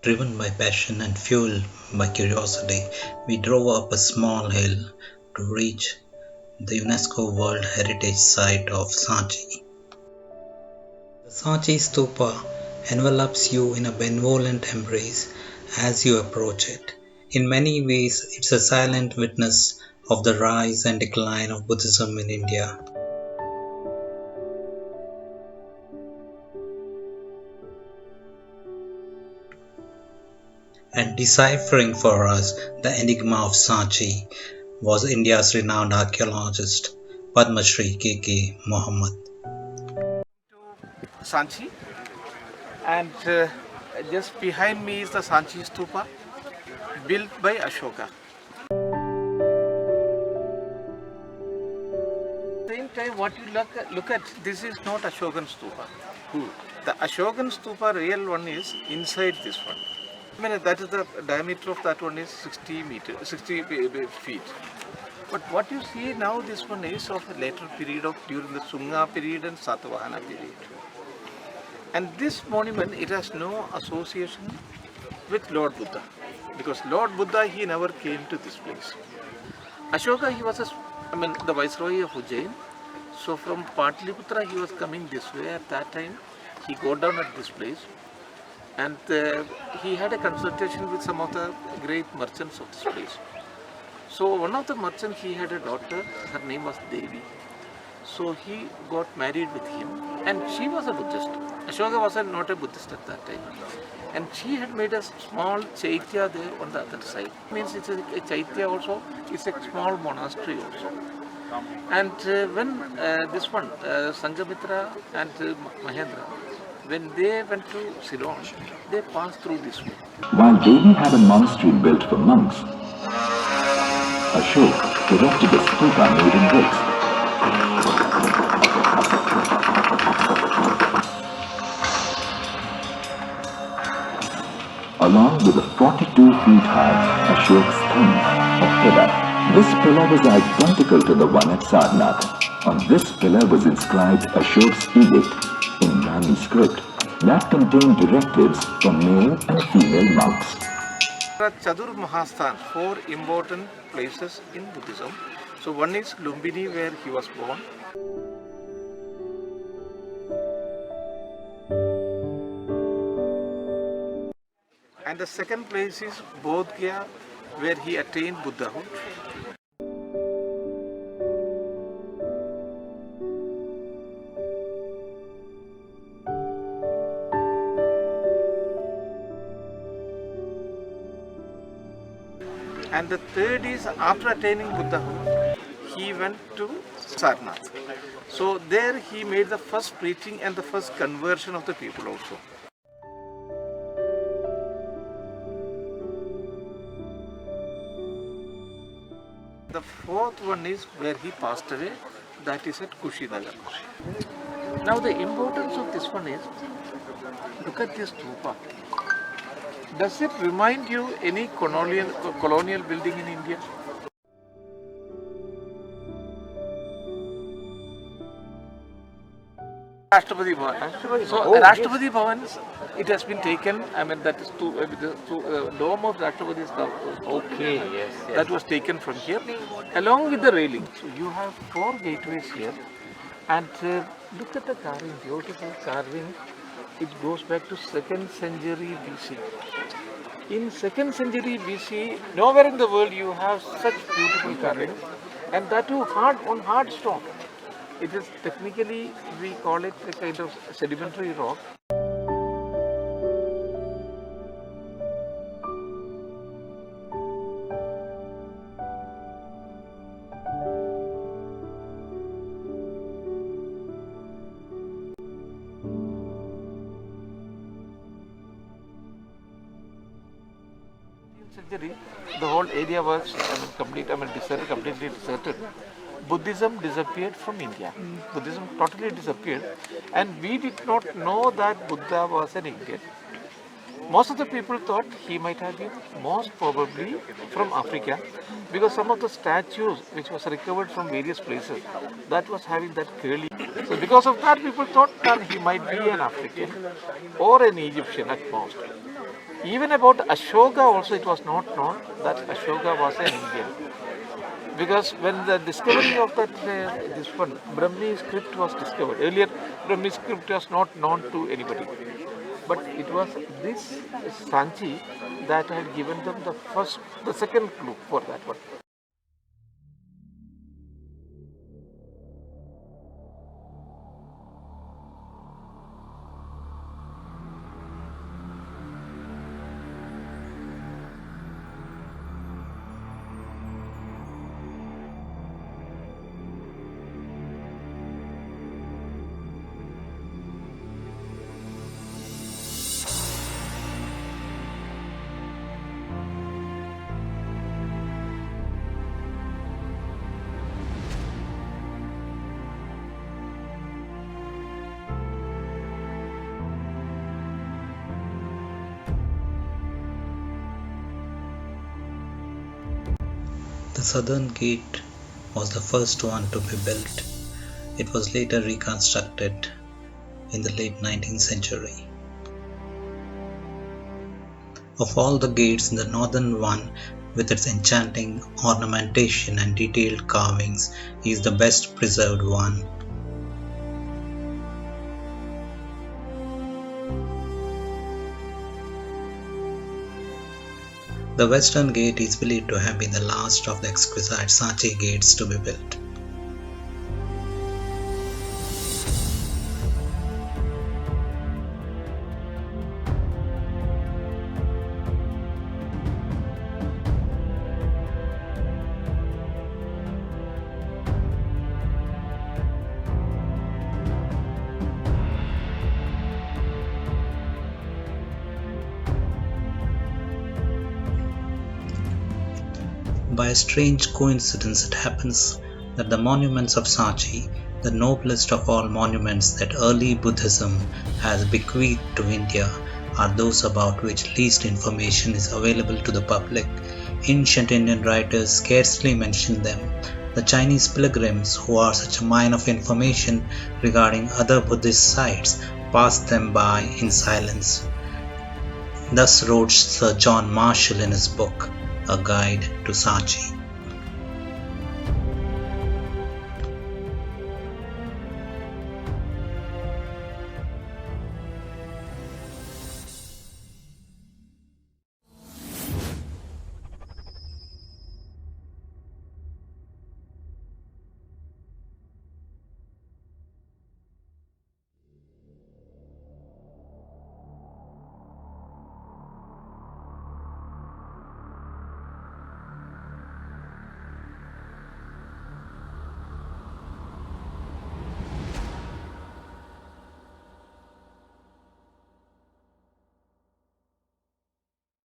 Driven by passion and fueled by curiosity, we drove up a small hill to reach the UNESCO World Heritage Site of Sanchi. The Sanchi Stupa envelops you in a benevolent embrace as you approach it. In many ways, it's a silent witness of the rise and decline of Buddhism in India. And deciphering for us the enigma of Sanchi was India's renowned archaeologist Padma Shri K.K. Mohammed. Sanchi, and just behind me is the Sanchi Stupa, built by Ashoka. Same time, what you look at, this is not Ashokan Stupa. The Ashokan Stupa, real one, is inside this one. I mean, that is the diameter of that one is 60 feet. But what you see now, this one is of a later period of during the Sunga period and Satavahana period. And this monument, it has no association with Lord Buddha, because Lord Buddha, he never came to this place. Ashoka, he was the viceroy of Ujjain. So from Pataliputra, he was coming this way. At that time, he got down at this place, and he had a consultation with some of the great merchants of this place. So one of the merchants, he had a daughter. Her name was Devi. So he got married with him, and she was a Buddhist. Ashoka was not a Buddhist at that time, and she had made a small chaitya there on the other side. Means it's a chaitya also. It's a small monastery also. And when this one, Sangamitra and Mahendra, when they went to Ceylon, they passed through this way. While Devi had a monastery built for monks, Ashok erected a stupa made in bricks. Along with a 42 feet high Ashok's thumb or pillar. This pillar was identical to the one at Sarnath. On this pillar was inscribed Ashok's edict in Brahmi script that contained directives for male and female monks. There are Chatur Mahasthan, 4 important places in Buddhism. So one is Lumbini, where he was born. And the second place is Bodh Gaya, where he attained Buddhahood. And the third is, after attaining Buddhahood, he went to Sarnath. So there he made the first preaching and the first conversion of the people also. The fourth one is where he passed away, that is at Kushinagar. Now the importance of this one is, look at this stupa. Does it remind you any colonial building in India? Rashtrapati Bhavan. So Rashtrapati Bhavan, it has been taken. I mean, that is the dome of Rashtrapati is the Okay, yes. that was taken from here, along with the railing. So you have 4 gateways here, and look at the carving, beautiful carving. It goes back to 2nd century BC. In 2nd century BC, nowhere in the world you have such beautiful carvings, and that too on hard stone. It is technically, we call it a kind of sedimentary rock. Century, the whole area was completely deserted. Buddhism disappeared from India. Buddhism totally disappeared, and we did not know that Buddha was an Indian. Most of the people thought he might have been most probably from Africa, because some of the statues which was recovered from various places, that was having that curly. So because of that, people thought that he might be an African or an Egyptian at most. Even about Ashoka also, it was not known that Ashoka was an Indian. Because when the discovery of that this one Brahmi script was discovered, earlier Brahmi script was not known to anybody, but it was this Sanchi that had given them the second clue for that one. The southern gate was the first one to be built. It was later reconstructed in the late 19th century. Of all the gates, the northern one, with its enchanting ornamentation and detailed carvings, is the best preserved one. The western gate is believed to have been the last of the exquisite Sanchi gates to be built. By a strange coincidence, it happens that the monuments of Sanchi, the noblest of all monuments that early Buddhism has bequeathed to India, are those about which least information is available to the public. Ancient Indian writers scarcely mention them. The Chinese pilgrims, who are such a mine of information regarding other Buddhist sites, pass them by in silence. Thus wrote Sir John Marshall in his book, A Guide to Sanchi.